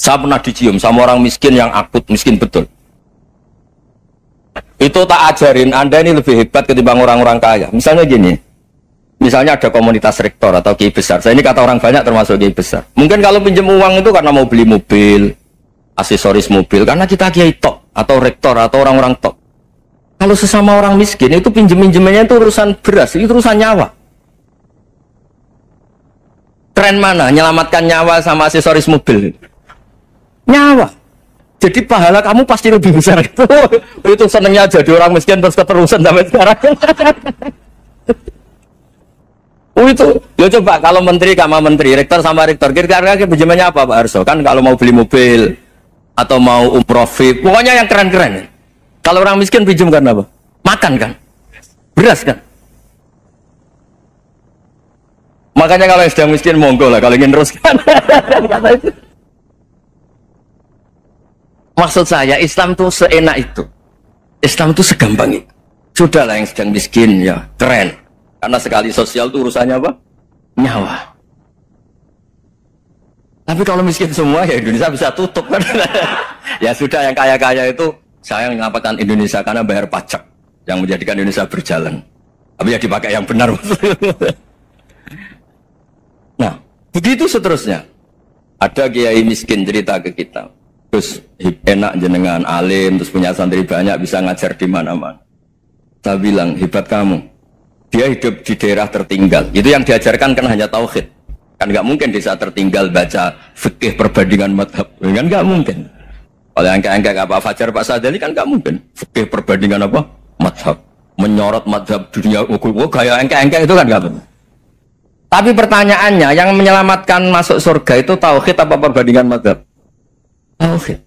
Saya pernah dicium sama orang miskin yang akut miskin betul. Itu tak ajarin Anda ini lebih hebat ketimbang orang-orang kaya. Misalnya gini, misalnya ada komunitas rektor atau kiai besar. Saya ini kata orang banyak termasuk kiai besar. Mungkin kalau pinjam uang itu karena mau beli mobil, aksesoris mobil, karena kita kiai tok atau rektor atau orang-orang tok. Kalau sesama orang miskin itu pinjem-pinjemannya itu urusan beras, itu urusan nyawa. Tren mana? Menyelamatkan nyawa sama aksesoris mobil. Nyawa. Jadi pahala kamu pasti lebih besar itu. Itu senengnya jadi orang miskin terus keterusan sampai sekarang. Itu. Ya coba kalau menteri sama menteri, rektor sama rektor, kira-kira pinjamannya apa Pak Arso? Kan kalau mau beli mobil atau mau umroh VIP, pokoknya yang keren-keren. Kalau orang miskin pinjam karena apa? Makan kan? Beras kan? Makanya kalau yang sedang miskin monggo lah, kalau ingin terus kan. Maksud saya Islam itu seenak itu. Islam itu segampang itu. Sudahlah yang sedang miskin ya keren. Karena sekali sosial itu urusannya apa? Nyawa. Tapi kalau miskin semua ya Indonesia bisa tutup kan. Ya sudah yang kaya-kaya itu saya mengatakan Indonesia karena bayar pajak yang menjadikan Indonesia berjalan. Tapi ya dipakai yang benar. Nah, begitu seterusnya. Ada kiai miskin cerita ke kita. Terus enak jenengan alim, terus punya santri banyak, bisa ngajar di mana-mana. Saya bilang, hebat kamu. Dia hidup di daerah tertinggal. Itu yang diajarkan kan hanya tauhid. Kan nggak mungkin desa tertinggal baca fikih perbandingan madhab. Kan nggak mungkin. Kalau yang kayak Pak Fajar, Pak Sadali kan nggak mungkin. Fikih perbandingan apa? Madhab. Menyorot madhab dunia. Gaya engke-engke itu kan nggak benar. Tapi pertanyaannya, yang menyelamatkan masuk surga itu tauhid apa perbandingan madhab? Tauhid.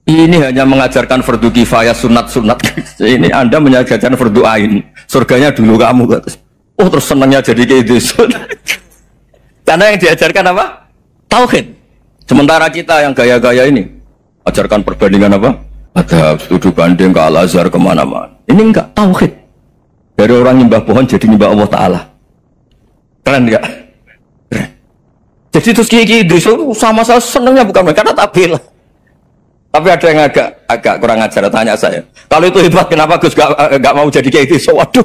Ini hanya mengajarkan fardu kifayah sunat-sunat. Ini Anda mengajarkan fardu ain. Surganya dulu kamu. Oh terus senangnya jadi kayak gitu. Karena yang diajarkan apa? Tauhid. Sementara kita yang gaya-gaya ini ajarkan perbandingan apa? Ada studi banding ke Al-Azhar kemana-mana. Ini enggak tauhid. Dari orang nyembah pohon jadi nyembah Allah Ta'ala. Keren enggak? Keren. Jadi terus kiai itu sama saya senangnya bukan karena tak bela. Tapi ada yang agak kurang ajar tanya saya. Kalau itu hebat kenapa Gus gak mau jadi kiai itu? Waduh.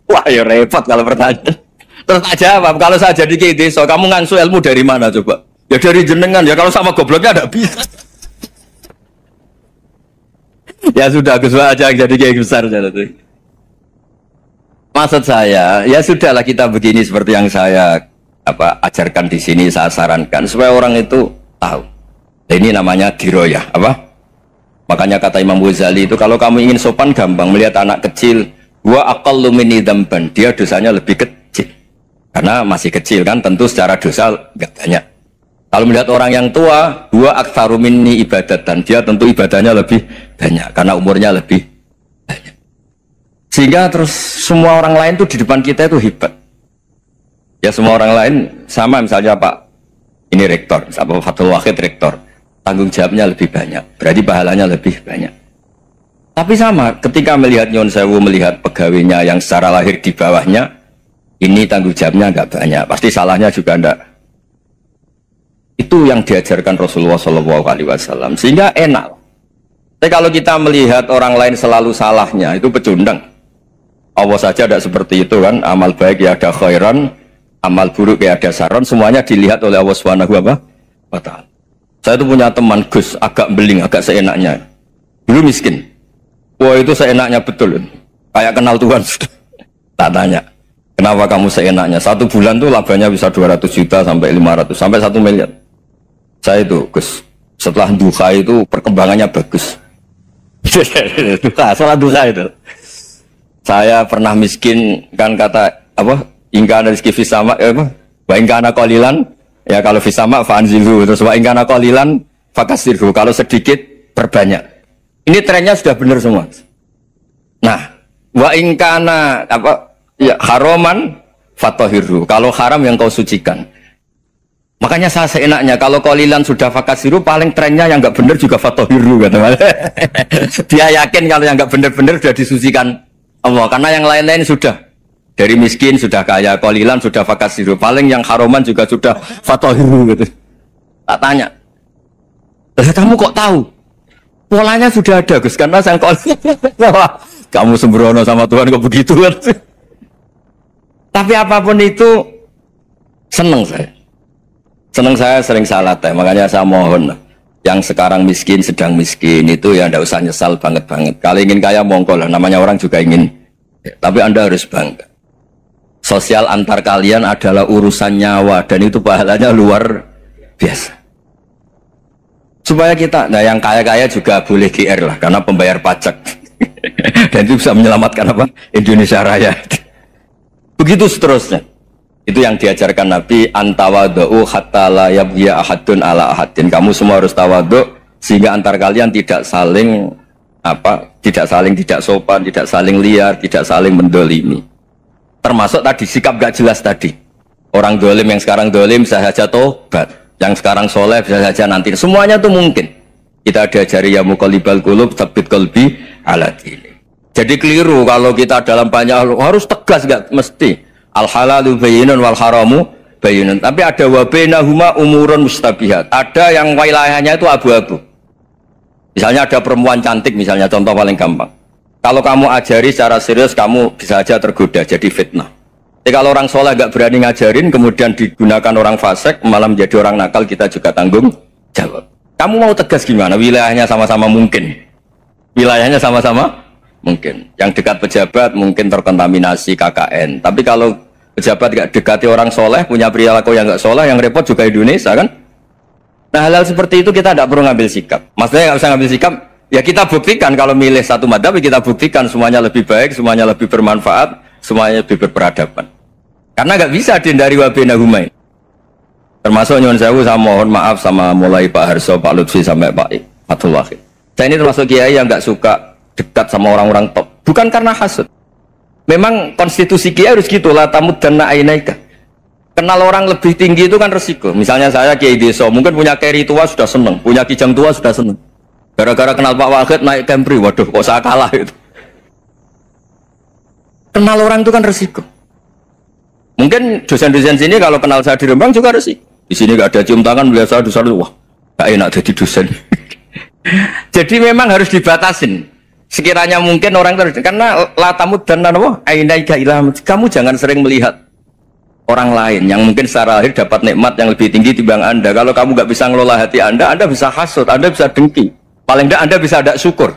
Wah ya repot kalau pertanyaan. Terus tak jawab, kalau saya jadi kiai desa, kamu ngangsu ilmu dari mana coba? Ya dari jenengan, ya kalau sama gobloknya tidak bisa. Ya sudah, Gus aja jadi kiai besar. Maksud saya, ya sudahlah kita begini seperti yang saya ajarkan di sini, saya sarankan supaya orang itu tahu. Ini namanya diroyah, apa? Makanya kata Imam Ghazali itu kalau kamu ingin sopan gampang melihat anak kecil, wa aqallu minni dzamban, dia dosanya lebih kecil. Karena masih kecil kan, tentu secara dosa enggak banyak. Kalau melihat orang yang tua, wa aktsaru minni ibadatan, dia tentu ibadahnya lebih banyak karena umurnya lebih banyak. Sehingga terus semua orang lain tuh di depan kita itu hebat. Ya semua orang lain sama, misalnya Pak ini rektor, apa Fathul Wahid rektor, tanggung jawabnya lebih banyak, berarti pahalanya lebih banyak. Tapi sama, ketika melihat Nyon Sewu, melihat pegawainya yang secara lahir di bawahnya, ini tanggung jawabnya enggak banyak, pasti salahnya juga enggak. Itu yang diajarkan Rasulullah SAW, sehingga enak. Tapi kalau kita melihat orang lain selalu salahnya, itu pecundang. Allah saja tidak seperti itu kan, amal baik ya ada khairan, amal buruk ya ada saron, semuanya dilihat oleh Allah SWT. Saya itu punya teman Gus, agak beling, agak seenaknya. Dulu miskin. Wah itu seenaknya betul. Kayak kenal Tuhan. Tak tanya. Kenapa kamu seenaknya? 1 bulan tuh labanya bisa 200 juta sampai 500 sampai 1 miliar. Saya itu Gus, setelah duha itu perkembangannya bagus. Salah duha itu. Saya pernah miskin kan kata apa? Ingkana rizki fisama wa ingkana qalilan ya kalau fisama fa'anzilhu, terus wa ingkana qalilan fakasirhu, kalau sedikit perbanyak. Ini trennya sudah benar semua. Nah, wa ingkana apa? Ya haroman fatohiru, kalau haram yang kau sucikan. Makanya saya seenaknya kalau qalilan sudah fakasiru, paling trennya yang enggak benar juga fatohiru kata. Dia yakin kalau yang enggak benar-benar sudah disucikan Allah, karena yang lain-lain sudah Dari miskin sudah kaya, qalilan sudah fakasiru, paling yang haroman juga sudah fatohiru gitu. Tak tanya, lah kamu kok tahu? Polanya sudah ada Gus, karena saya kamu sembrono sama Tuhan kok begitu kan? Tapi apapun itu seneng saya. Seneng saya sering salah teh, makanya saya mohon yang sekarang miskin sedang miskin itu ya ndak usah nyesal banget-banget. Kalau ingin kaya monggo lah, namanya orang juga ingin. Tapi Anda harus bangga. Sosial antar kalian adalah urusan nyawa dan itu pahalanya luar biasa. Supaya kita, nah yang kaya-kaya juga boleh GR lah karena pembayar pajak. Dan itu bisa menyelamatkan apa? Indonesia Raya. Begitu seterusnya. Itu yang diajarkan Nabi, antawadhu hatta la yabghiya ahadun ala ahadin. Kamu semua harus tawadhu sehingga antar kalian tidak saling tidak sopan, tidak saling liar, tidak saling mendolimi. Termasuk tadi sikap gak jelas tadi. Orang dolim yang sekarang dolim bisa saja tobat, yang sekarang soleh bisa saja nanti. Semuanya itu mungkin. Kita diajari ya muqallibal qulub tsabbit qalbi ala dini. Jadi keliru kalau kita dalam banyak harus tegas, gak mesti. Al halalu bayyinun wal haramu bayyinun. Tapi ada wa bainahuma umurun mustabihat. Ada yang wilayahnya itu abu-abu. Misalnya ada perempuan cantik, misalnya contoh paling gampang. Kalau kamu ajari secara serius, kamu bisa aja tergoda jadi fitnah. Jadi kalau orang soleh gak berani ngajarin, kemudian digunakan orang fasik, malah menjadi orang nakal, kita juga tanggung jawab. Kamu mau tegas gimana? Wilayahnya sama-sama mungkin. Wilayahnya sama-sama mungkin. Yang dekat pejabat mungkin terkontaminasi KKN. Tapi kalau pejabat gak dekati orang soleh, punya perilaku yang gak soleh, yang repot juga Indonesia kan? Nah hal-hal seperti itu kita tidak perlu ngambil sikap. Maksudnya nggak usah ngambil sikap. Ya kita buktikan kalau milih satu madhab, kita buktikan semuanya lebih baik, semuanya lebih bermanfaat, semuanya lebih berperadaban. Karena nggak bisa dihindari wa bainahuma. Termasuk nyuwun sewu, saya mohon maaf sama mulai Pak Harso, Pak Lutfi sampai Pak Fathul Wahid. Saya ini termasuk kiai yang nggak suka dekat sama orang-orang top. Bukan karena hasud. Memang konstitusi kiai harus gitu lah, tamuddanna ainaika. Kenal orang lebih tinggi itu kan resiko. Misalnya saya kiai desa, mungkin punya keri tua sudah seneng, punya kijang tua sudah seneng. Gara-gara kenal Pak Wahid naik Camry, waduh kok saya kalah itu. Kenal orang itu kan resiko. Mungkin dosen-dosen sini kalau kenal saya di Rembang juga resiko. Di sini gak ada cium tangan, melihat saya dosen, wah gak enak jadi dosen. Jadi memang harus dibatasin. Sekiranya mungkin orang terus, karena latamud dan nanawa, ainaika ilham. Kamu jangan sering melihat orang lain yang mungkin secara lahir dapat nikmat yang lebih tinggi dibanding Anda. Kalau kamu gak bisa ngelola hati Anda bisa hasut, Anda bisa dengki. Paling tidak Anda bisa ada syukur.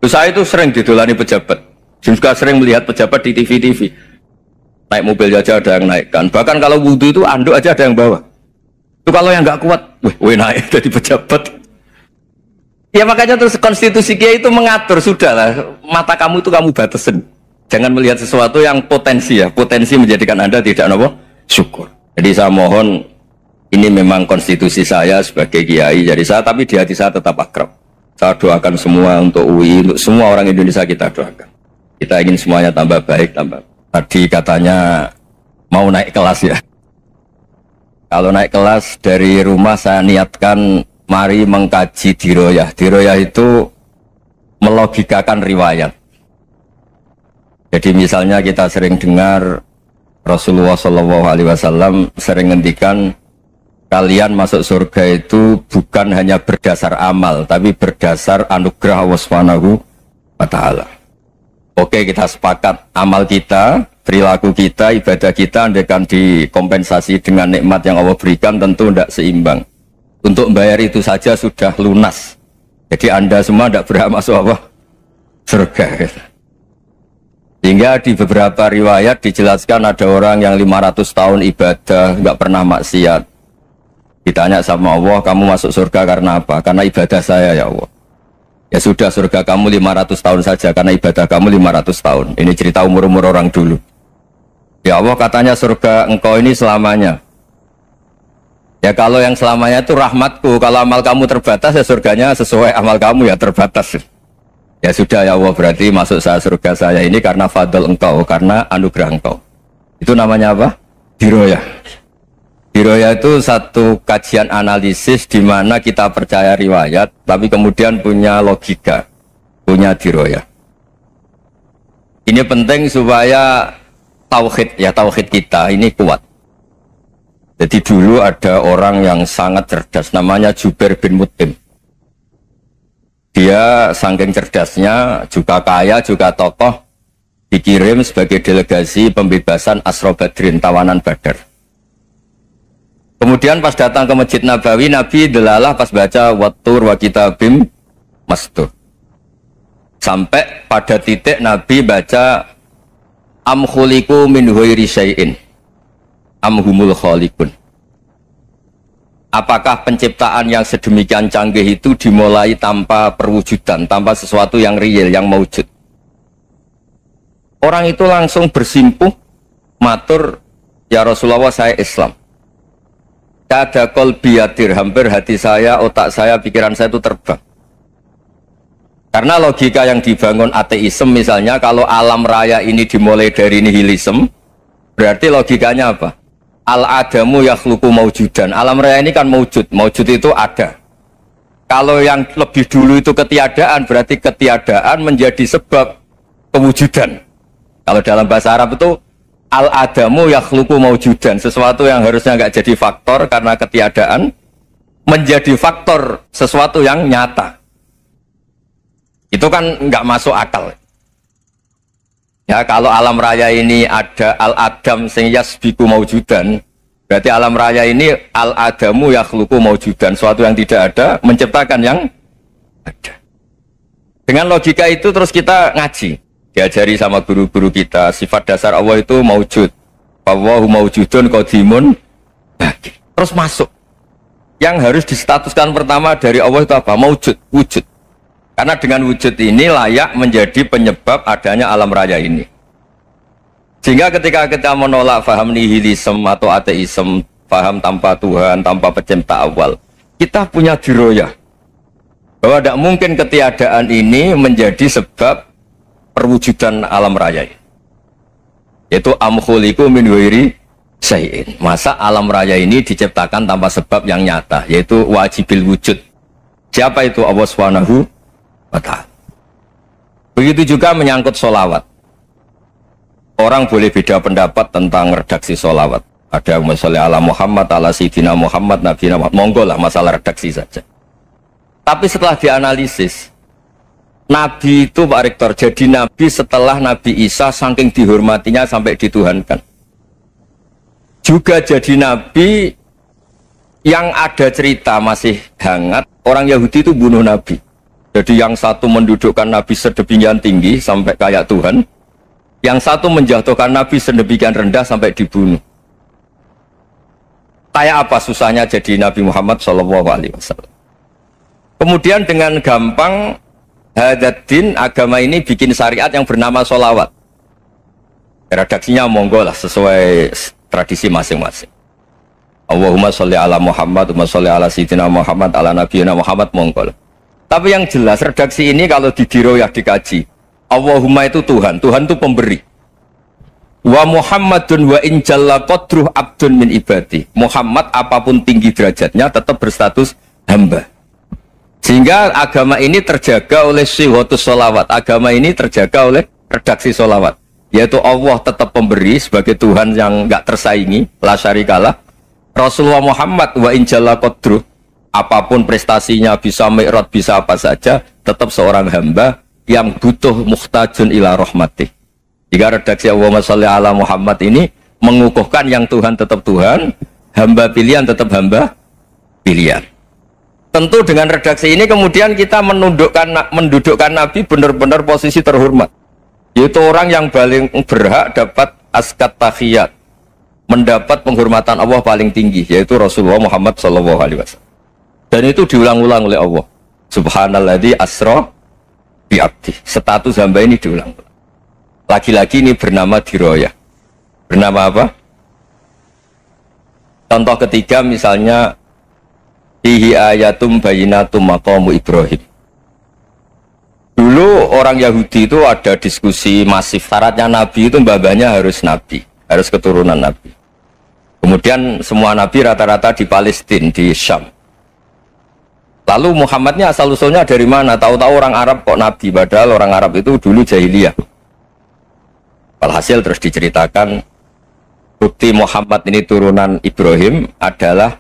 Saya itu sering didolani pejabat. Juga sering melihat pejabat di TV-TV. Naik mobil aja ada yang naikkan. Bahkan kalau wudhu itu anduk aja ada yang bawa. Itu kalau yang nggak kuat, weh naik jadi pejabat. Ya makanya terus konstitusi Kiai itu mengatur, sudahlah. Mata kamu itu kamu batasin. Jangan melihat sesuatu yang potensi ya. Potensi menjadikan Anda tidak apa? Syukur. Jadi saya mohon, ini memang konstitusi saya sebagai kiai, jadi saya, tapi di hati saya tetap akrab. Saya doakan semua untuk UI, untuk semua orang Indonesia kita doakan. Kita ingin semuanya tambah baik, tambah. Tadi katanya mau naik kelas ya. Kalau naik kelas dari rumah saya niatkan mari mengkaji diroyah. Diroyah itu melogikakan riwayat. Jadi misalnya kita sering dengar Rasulullah SAW sering ngendikan, kalian masuk surga itu bukan hanya berdasar amal, tapi berdasar anugerah Allah Subhanahu wa Ta'ala. Oke, kita sepakat amal kita, perilaku kita, ibadah kita andaikan dikompensasi dengan nikmat yang Allah berikan tentu tidak seimbang. Untuk membayar itu saja sudah lunas. Jadi Anda semua tidak berhak masuk apa? Surga. Sehingga di beberapa riwayat dijelaskan ada orang yang 500 tahun ibadah, nggak pernah maksiat. Ditanya sama Allah, kamu masuk surga karena apa? Karena ibadah saya ya Allah. Ya sudah, surga kamu 500 tahun saja karena ibadah kamu 500 tahun. Ini cerita umur-umur orang dulu. Ya Allah, katanya surga engkau ini selamanya. Ya kalau yang selamanya itu rahmatku. Kalau amal kamu terbatas ya surganya sesuai amal kamu ya terbatas. Ya sudah ya Allah, berarti masuk saya surga saya ini karena fadl engkau, karena anugerah engkau. Itu namanya apa? Diroyah. Diroyah itu satu kajian analisis di mana kita percaya riwayat, tapi kemudian punya logika, punya diroyah. Ini penting supaya tauhid kita ini kuat. Jadi dulu ada orang yang sangat cerdas, namanya Jubair bin Mut'im. Dia saking cerdasnya, juga kaya, juga tokoh, dikirim sebagai delegasi pembebasan Asra Badrin, tawanan Badar. Kemudian pas datang ke Masjid Nabawi, Nabi delalah pas baca Wattur wa kitabim mastur. Sampai pada titik Nabi baca am khuliqu min ghairi syai'in am humul khaliqun. Apakah penciptaan yang sedemikian canggih itu dimulai tanpa perwujudan, tanpa sesuatu yang real, yang maujud? Orang itu langsung bersimpuh, matur, ya Rasulullah saya Islam. Kada qalbi yatir, hampir hati saya, otak saya, pikiran saya itu terbang. Karena logika yang dibangun ateisme misalnya, kalau alam raya ini dimulai dari nihilisme, berarti logikanya apa? Al-adamu yakhluqu maujudan. Alam raya ini kan maujud. Maujud itu ada. Kalau yang lebih dulu itu ketiadaan, berarti ketiadaan menjadi sebab kewujudan. Kalau dalam bahasa Arab itu al-adamu yakhluqu maujudan. Sesuatu yang harusnya nggak jadi faktor karena ketiadaan menjadi faktor sesuatu yang nyata. Itu kan nggak masuk akal. Ya, kalau alam raya ini ada al-adam sing yasbiku maujudan, berarti alam raya ini al-adamu yakhluqu maujudan, sesuatu yang tidak ada menciptakan yang ada. Dengan logika itu terus kita ngaji, diajari sama guru-guru kita, sifat dasar Allah itu maujud. Wallahu maujudun qadimun. Terus masuk. Yang harus distatuskan pertama dari Allah itu apa? Maujud, wujud. Karena dengan wujud ini layak menjadi penyebab adanya alam raya ini. Sehingga ketika kita menolak faham nihilisme atau ateisme, faham tanpa Tuhan, tanpa pencipta awal, kita punya diroyah bahwa tidak mungkin ketiadaan ini menjadi sebab perwujudan alam raya ini. Yaitu am khuliqu min ghairi syai'in. Masa alam raya ini diciptakan tanpa sebab yang nyata, yaitu wajibil wujud. Siapa itu? Allah Subhanahu. Begitu juga menyangkut sholawat. Orang boleh beda pendapat tentang redaksi sholawat. Ada misalnya ala Muhammad, ala Sayyidina Muhammad, Nabi Muhammad. Monggo lah masalah redaksi saja. Tapi setelah dianalisis, Nabi itu Pak Rektor jadi Nabi setelah Nabi Isa saking dihormatinya sampai dituhankan. Juga jadi Nabi yang ada cerita masih hangat, orang Yahudi itu bunuh Nabi. Jadi yang satu mendudukkan Nabi sedemikian tinggi sampai kayak Tuhan, yang satu menjatuhkan Nabi sedemikian rendah sampai dibunuh. Kayak apa susahnya jadi Nabi Muhammad SAW. Kemudian dengan gampang Hadaddin agama ini bikin syariat yang bernama sholawat. Redaksinya monggo lah sesuai tradisi masing-masing. Allahumma sholli ala Muhammad, Allahumma sholli ala Sayyidina Muhammad, ala Nabiyina Muhammad, monggo lah. Tapi yang jelas redaksi ini kalau didiroyah dikaji, Allahumma itu Tuhan, Tuhan itu pemberi. Wa Muhammadun wa injalla qadruh abdun min ibadi. Muhammad apapun tinggi derajatnya tetap berstatus hamba. Sehingga agama ini terjaga oleh syihotus sholawat. Agama ini terjaga oleh redaksi sholawat. Yaitu Allah tetap pemberi sebagai Tuhan yang enggak tersaingi, la syarikalah. Rasulullah Muhammad wa injalla qadruh, apapun prestasinya, bisa mi'raj, bisa apa saja, tetap seorang hamba yang butuh muhtajun ila rahmatih. Jika redaksi Allahumma sholli ala Muhammad ini mengukuhkan yang Tuhan tetap Tuhan, hamba pilihan tetap hamba pilihan. Tentu dengan redaksi ini kemudian kita mendudukkan Nabi benar-benar posisi terhormat. Yaitu orang yang paling berhak dapat askat tahiyat, mendapat penghormatan Allah paling tinggi, yaitu Rasulullah Muhammad SAW. Dan itu diulang-ulang oleh Allah. Subhanalladzi asra bi abdi. Status hamba ini diulang-ulang. Lagi-lagi ini bernama diroyah. Bernama apa? Contoh ketiga misalnya fihi ayatum bayinatum maqamu Ibrahim. Dulu orang Yahudi itu ada diskusi masif. Syaratnya Nabi itu mbah-mbahnya harus Nabi, harus keturunan Nabi. Kemudian semua Nabi rata-rata di Palestina, di Syam. Lalu Muhammadnya asal-usulnya dari mana? Tahu-tahu orang Arab kok Nabi, padahal orang Arab itu dulu jahiliyah. Walhasil terus diceritakan bukti Muhammad ini turunan Ibrahim adalah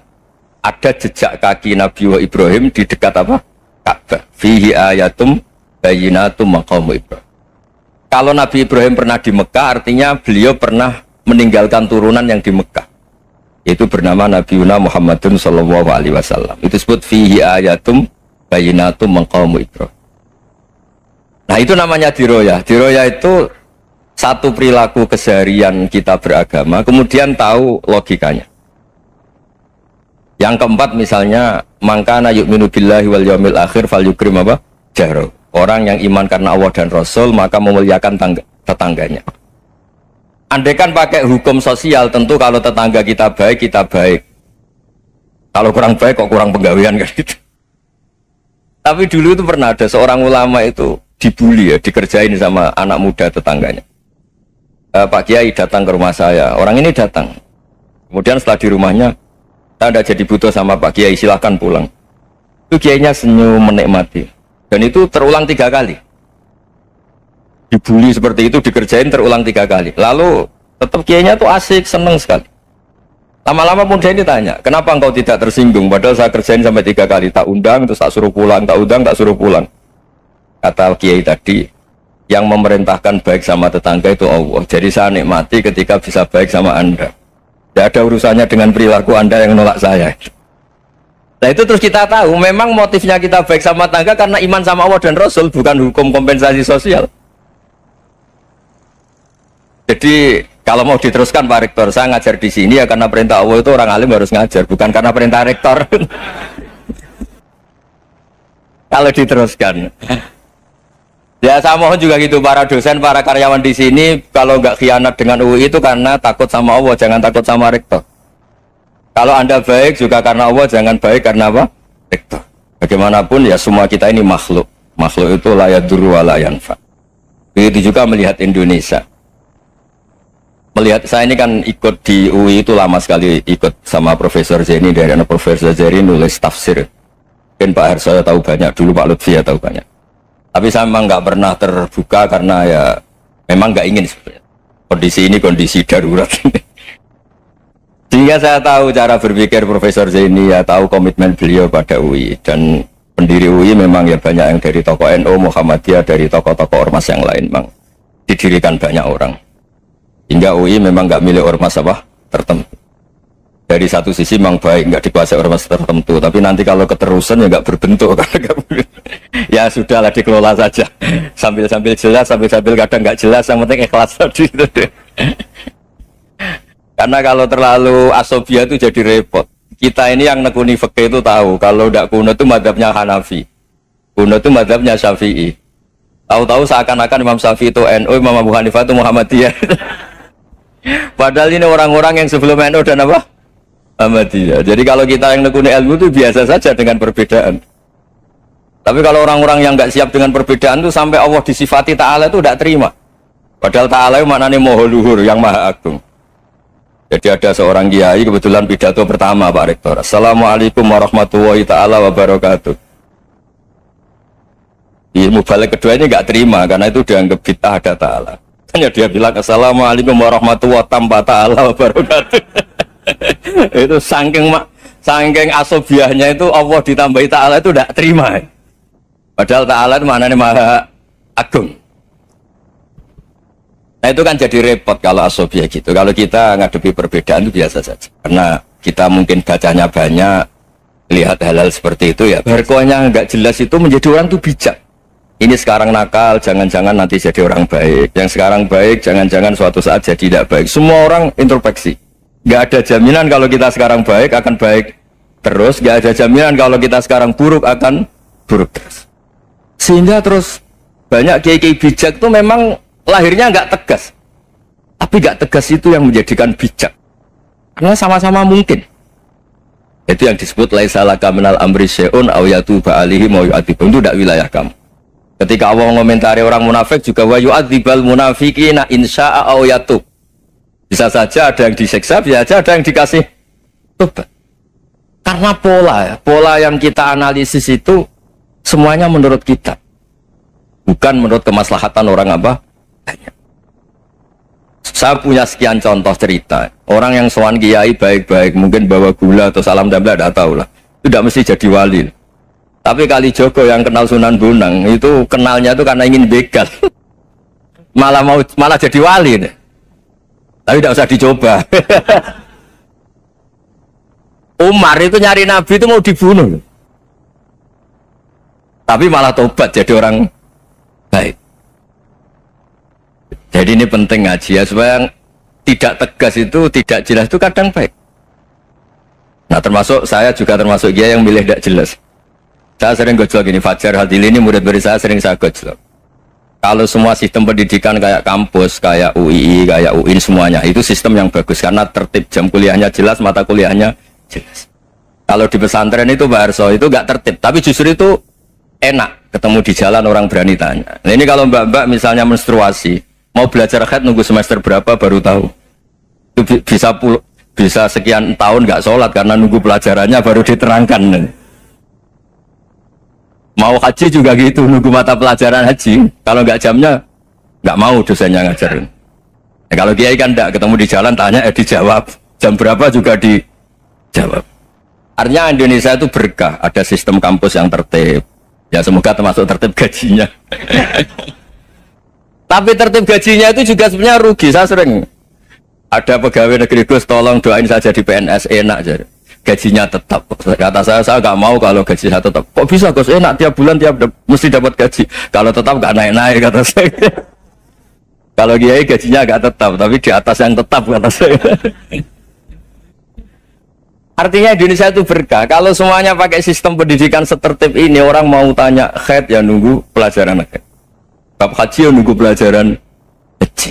ada jejak kaki Nabi Ibrahim di dekat apa? Ka'bah. Fihi ayatum bayyinatum maqamu Ibrahim. Kalau Nabi Ibrahim pernah di Mekah, artinya beliau pernah meninggalkan turunan yang di Mekah. Itu bernama Nabiuna Muhammadun sallallahu alaihi wasallam. Itu disebut fihi ayatum bayyinatum maqamu Ibrahim. Nah, itu namanya diroyah. Diroyah itu satu perilaku keseharian kita beragama, kemudian tahu logikanya. Yang keempat misalnya, mangkana yu'minu billahi wal yaumil akhir falyukrim apa? Jaro. Orang yang iman karena Allah dan Rasul, maka memuliakan tetangganya. Andaikan pakai hukum sosial, tentu kalau tetangga kita baik, kita baik. Kalau kurang baik, kok kurang penggawean kan gitu. Tapi dulu itu pernah ada seorang ulama itu dibully ya, dikerjain sama anak muda tetangganya. Pak Kiai datang ke rumah saya, orang ini datang. Kemudian setelah di rumahnya, saya tidak jadi butuh sama Pak Kiai, silahkan pulang. Itu Kiainya senyum menikmati. Dan itu terulang 3 kali. Dibully seperti itu, dikerjain terulang 3 kali. Lalu tetap Kiainya tuh asik, seneng sekali. Lama-lama muda ini tanya, kenapa engkau tidak tersinggung? Padahal saya kerjain sampai 3 kali, tak undang, terus tak suruh pulang, tak undang, tak suruh pulang. Kata Kiai tadi, yang memerintahkan baik sama tetangga itu Allah. Jadi saya nikmati ketika bisa baik sama Anda. Tidak ada urusannya dengan perilaku Anda yang nolak saya. Nah itu terus kita tahu, memang motifnya kita baik sama tetangga karena iman sama Allah dan Rasul, bukan hukum kompensasi sosial. Jadi kalau mau diteruskan Pak Rektor, saya ngajar di sini ya karena perintah Allah, itu orang alim harus ngajar, bukan karena perintah Rektor. Kalau diteruskan. Ya saya mohon juga gitu, para dosen, para karyawan di sini, kalau nggak khianat dengan UI itu karena takut sama Allah, jangan takut sama Rektor. Kalau Anda baik juga karena Allah, jangan baik karena apa? Rektor. Bagaimanapun ya semua kita ini makhluk. Makhluk itu la yadurru wa la yanfa. Begitu juga melihat Indonesia. Melihat saya ini kan ikut di UI itu lama sekali, ikut sama Profesor Zeni, dari anak Profesor Zeni nulis tafsir. Mungkin Pak Harsoyo tahu banyak, dulu Pak Lutfi ya tahu banyak. Tapi saya memang nggak pernah terbuka karena ya memang nggak ingin sebenarnya. Kondisi ini kondisi darurat. Sehingga saya tahu cara berpikir Profesor Zaini, ya tahu komitmen beliau pada UI. Dan pendiri UI memang ya banyak yang dari tokoh NU, Muhammadiyah, dari tokoh-tokoh ormas yang lain memang didirikan banyak orang. Hingga UI memang nggak milik ormas apa tertentu. Dari satu sisi memang baik, nggak dikuasai ormas tertentu. Tapi nanti kalau keterusan ya nggak berbentuk. Ya sudahlah, dikelola saja. Sambil-sambil jelas, sambil-sambil kadang nggak jelas, yang penting ikhlas tadi. Karena kalau terlalu asobia itu jadi repot. Kita ini yang nekuni fikih itu tahu, kalau tidak kuno itu madhabnya Hanafi, kuno itu madhabnya Syafi'i. Tahu-tahu seakan-akan Imam Syafi'i itu NU, Imam Abu Hanifah itu Muhammadiyah. Padahal ini orang-orang yang sebelum NU dan apa? Muhammadiyah. Jadi kalau kita yang nekuni ilmu itu biasa saja dengan perbedaan. Tapi kalau orang-orang yang nggak siap dengan perbedaan itu sampai Allah disifati Ta'ala itu tidak terima. Padahal Ta'ala itu maknanya Maha Luhur, yang Maha Agung. Jadi ada seorang kiai kebetulan pidato pertama Pak Rektor, Assalamualaikum warahmatullahi ta'ala wabarakatuh. Ilmu balik kedua ini nggak terima karena itu dianggap bid'ah ada ta'ala. Hanya dia bilang Assalamualaikum warahmatullahi ta'ala wabarakatuh. Itu saking asobiahnya itu Allah ditambahi ta'ala itu tidak terima. Padahal ta'ala itu maknanya Maha Agung. Nah itu kan jadi repot kalau asobia gitu. Kalau kita ngadepi perbedaan itu biasa saja. Karena kita mungkin bacanya banyak, lihat hal-hal seperti itu ya. Berkohnya nggak jelas itu menjadi orang tuh bijak. Ini sekarang nakal, jangan-jangan nanti jadi orang baik. Yang sekarang baik, jangan-jangan suatu saat jadi tidak baik. Semua orang introspeksi. Nggak ada jaminan kalau kita sekarang baik akan baik terus. Nggak ada jaminan kalau kita sekarang buruk akan buruk terus. Sehingga terus banyak kiai-kiai bijak itu memang lahirnya nggak tegas, tapi nggak tegas itu yang menjadikan bijak, karena sama-sama mungkin. Itu yang disebut laisa laka minal amri syai'un aw yatuba alihi mau yu'adzibum, itu tidak wilayah kamu. Ketika Allah mengomentari orang munafik juga wa yu'adzibal munafiqina insya'a aw yatub, bisa saja ada yang disiksa, bisa saja ada yang dikasih tobat. Karena pola yang kita analisis itu semuanya menurut kita, bukan menurut kemaslahatan orang apa. Saya punya sekian contoh cerita. Orang yang sowan kiai baik-baik, mungkin bawa gula atau salam damla, tidak tahu lah. Itu tidak mesti jadi wali. Tapi Kalijogo yang kenal Sunan Bonang, itu kenalnya itu karena ingin begal. malah jadi wali. Nih. Tapi tidak usah dicoba. Umar itu nyari Nabi itu mau dibunuh. Tapi malah tobat jadi orang baik. Jadi ini penting ngaji ya, supaya tidak tegas itu, tidak jelas itu kadang baik. Nah termasuk saya juga termasuk dia yang milih tidak jelas. Saya sering gojlok gini, Fajar Hadili ini murid-murid saya sering saya gojlok. Kalau semua sistem pendidikan kayak kampus, kayak UII, kayak UIN semuanya, itu sistem yang bagus karena tertib, jam kuliahnya jelas, mata kuliahnya jelas. Kalau di pesantren itu Pak Arso itu nggak tertib, tapi justru itu enak ketemu di jalan orang berani tanya. Nah ini kalau mbak-mbak misalnya menstruasi, mau belajar haid nunggu semester berapa baru tahu. Itu bisa sekian tahun nggak sholat karena nunggu pelajarannya baru diterangkan. Mau haji juga gitu, nunggu mata pelajaran haji. Kalau nggak jamnya, nggak mau dosennya ngajarin. Ya, kalau kiai kan nggak ketemu di jalan, tanya dijawab. Jam berapa juga dijawab. Artinya Indonesia itu berkah, ada sistem kampus yang tertib. Ya semoga termasuk tertib gajinya. Tapi tertib gajinya itu juga sebenarnya rugi. Saya sering ada pegawai negeri Gus, tolong doain saja di PNS enak jadi. Gajinya tetap. Kata saya nggak mau kalau gaji saya tetap. Kok bisa Gus? Enak tiap bulan mesti dapat gaji. Kalau tetap nggak naik-naik kata saya. Kalau kiai gajinya nggak tetap, tapi di atas yang tetap kata saya. Artinya Indonesia itu berkah. Kalau semuanya pakai sistem pendidikan setertib ini, orang mau tanya haid ya nunggu pelajaran haid. Bab haji ya nunggu pelajaran haji.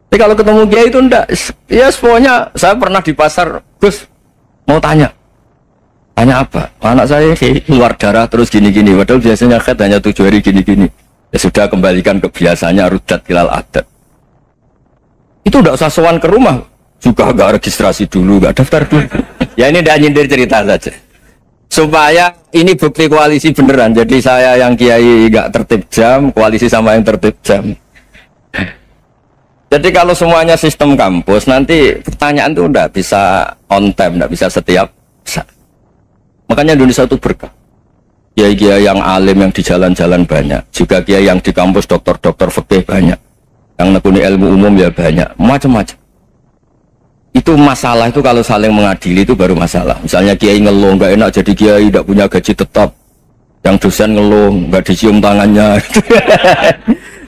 Tapi kalau ketemu kiai itu enggak. Ya semuanya saya pernah di pasar, Gus. Mau tanya apa? Anak saya keluar darah terus gini-gini. Padahal biasanya haid hanya 7 hari gini-gini. Ya sudah kembalikan ke biasanya rudat hilal adat. Itu tidak usah sowan ke rumah. Juga nggak registrasi dulu, nggak daftar dulu. Ya ini tidak nyindir cerita saja. Supaya ini bukti koalisi beneran. Jadi saya yang kiai nggak tertib jam, koalisi sama yang tertib jam. Jadi kalau semuanya sistem kampus, nanti pertanyaan itu enggak bisa on time, enggak bisa setiap saat. Makanya Indonesia itu berkah. Kiai-kiai yang alim yang di jalan-jalan banyak. Juga kiai yang di kampus dokter-dokter fikih banyak. Yang nekuni ilmu umum ya banyak. Macam-macam. Itu masalah itu kalau saling mengadili itu baru masalah. Misalnya kiai ngeluh, enggak enak jadi kiai, tidak punya gaji tetap. Yang dosen ngeluh, enggak dicium tangannya.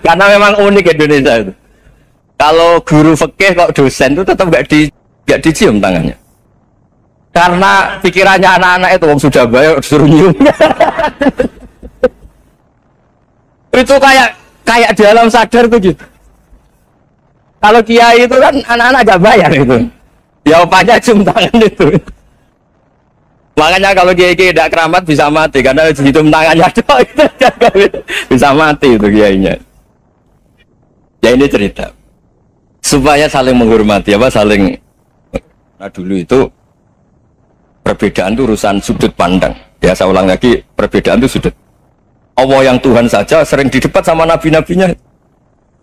Karena memang unik Indonesia itu. Kalau guru fikih kok dosen itu tetap nggak dicium tangannya. Karena pikirannya anak-anak itu wong sudah bayar disuruh nyium. Itu kayak di alam sadar tuh gitu. Kalau kiai itu kan anak-anak nggak bayar itu. Ya opanya cium tangan itu. Makanya kalau kiai tidak keramat bisa mati karena cium tangannya doang itu bisa mati itu kiainya. Ya ini cerita. Supaya saling menghormati, saling. Nah dulu itu perbedaan itu urusan sudut pandang. Ya saya ulang lagi, perbedaan itu sudut. Allah yang Tuhan saja sering didebat sama nabi-nabinya.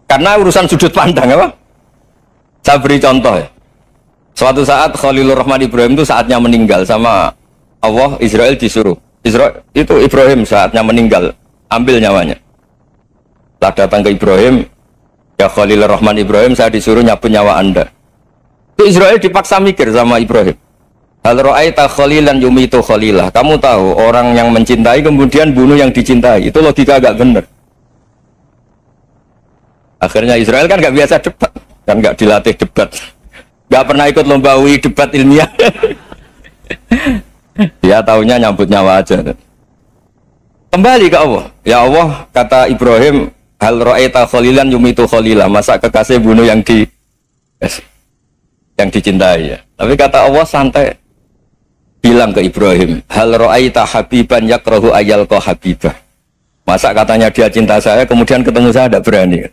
Karena urusan sudut pandang, Saya beri contoh ya. Suatu saat Khalilur Rahman Ibrahim itu saatnya meninggal sama Allah, Israel disuruh. Itu Ibrahim saatnya meninggal, ambil nyawanya. Setelah datang ke Ibrahim, ya Khalilur Rahman Ibrahim, saya disuruh nyabut nyawa Anda. Itu Israel dipaksa mikir sama Ibrahim. Hal ra'aita khalilan yumitu khalilah. Kamu tahu orang yang mencintai kemudian bunuh yang dicintai. Itu logika agak benar. Akhirnya Israel kan nggak biasa debat, kan nggak dilatih debat, nggak pernah ikut lomba UI debat ilmiah. Dia taunya nyambut nyawa aja. Kembali ke Allah. Ya Allah, kata Ibrahim, hal ra'aita khalilan yumitu khalilah. Masa kekasih bunuh yang dicintai ya. Tapi kata Allah santai. Bilang ke Ibrahim, hal ra'aita habiban yakrahu ayyalqa habibah. Masa katanya dia cinta saya, kemudian ketemu saya tidak berani.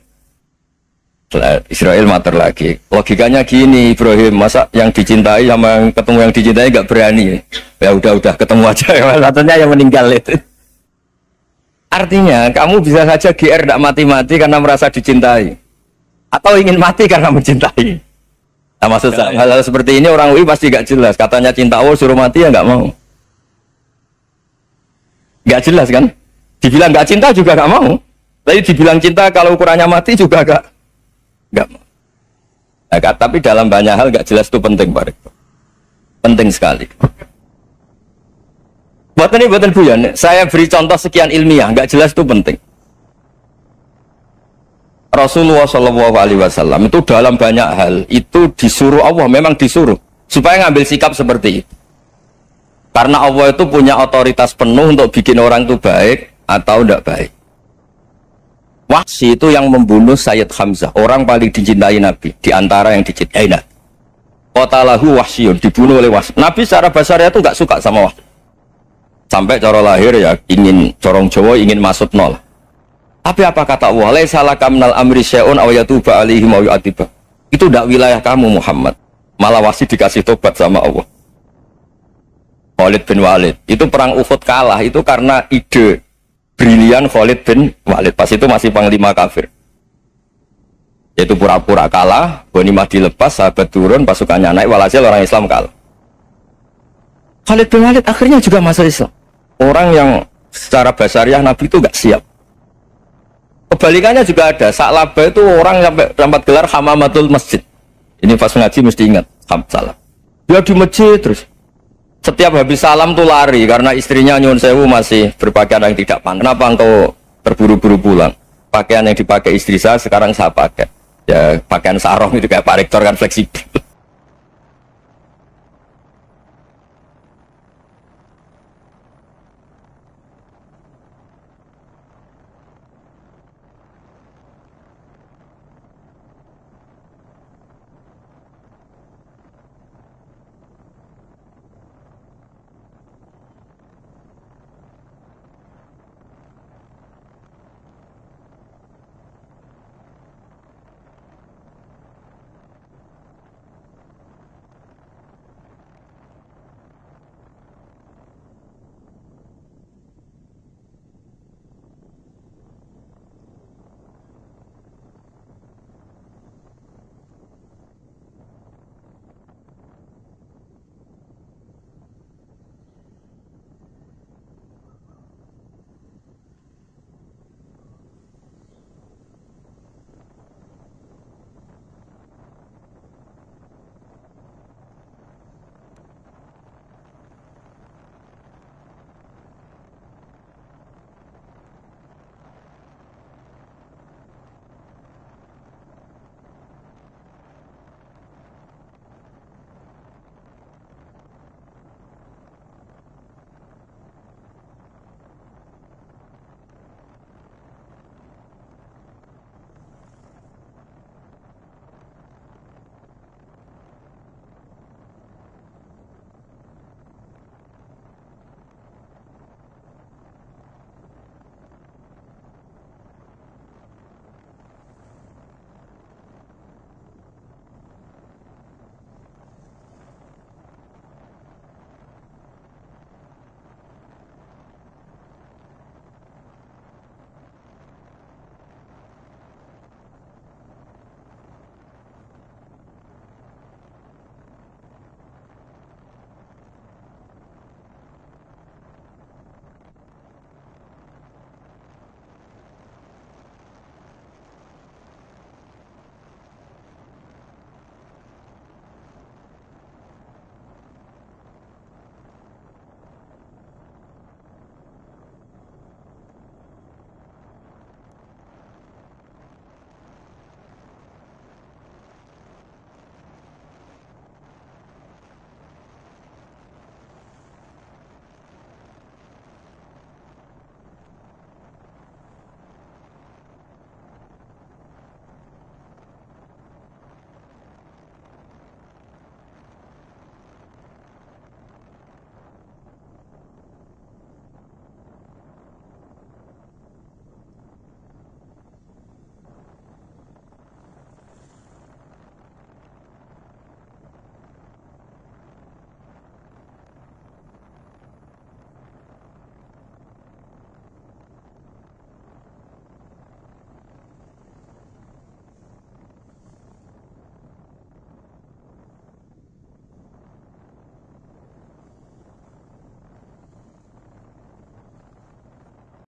Israel mater lagi. Logikanya gini Ibrahim, masa yang dicintai sama yang ketemu yang dicintai nggak berani. Ya udah ketemu aja. Satunya yang meninggal itu. Artinya kamu bisa saja GR tidak mati-mati karena merasa dicintai. atau ingin mati karena mencintai. Nah, maksud saya hal-hal seperti ini orang UI pasti gak jelas. Katanya cinta Allah suruh mati ya nggak mau. Gak jelas kan? Dibilang gak cinta juga gak mau. Tapi dibilang cinta kalau ukurannya mati juga gak mau. Nah, tapi dalam banyak hal gak jelas itu penting, Pak Rektor. Penting sekali. Buatan Buyan, saya beri contoh sekian ilmiah, gak jelas itu penting. Rasulullah Shallallahu Alaihi Wasallam itu dalam banyak hal itu disuruh Allah, memang disuruh supaya ngambil sikap seperti itu. Karena Allah itu punya otoritas penuh untuk bikin orang itu baik atau tidak baik. Wahsy itu yang membunuh Sayyid Hamzah, orang paling dicintai Nabi, di antara yang dicintai Nabi. Qatalahu Wahsyun, dibunuh oleh Wahsy. Nabi secara basarnya itu nggak suka sama Wahsy. Sampai cara lahir ya ingin corong Jawa ingin masuk nol. Tapi apa kata Allah? Laisa laka minal amri syai'un aw yatuba alaihim aw yu'adziba. Itu tidak wilayah kamu Muhammad. Malah Wahsy dikasih tobat sama Allah. Khalid bin Walid. Itu perang Uhud kalah itu karena ide brilian Khalid bin Walid. Pas itu masih panglima kafir. Yaitu pura-pura kalah, ghanimah dilepas, sahabat turun, pasukannya naik, walhasil orang Islam kalah. Khalid bin Walid akhirnya juga masuk Islam. Orang yang secara basariah Nabi itu gak siap. Kebalikannya juga ada. Sa'labah itu orang sampai dapat gelar Hamamatul Masjid. Ini pas ngaji mesti ingat. Salah. Dia di masjid terus. Setiap habis salam tuh lari karena istrinya nyuwun sewu masih berpakaian yang tidak pantas. Kenapa engkau terburu-buru pulang? Pakaian yang dipakai istri saya sekarang saya pakai. Ya pakaian sarong itu kayak Pak Rektor kan fleksibel.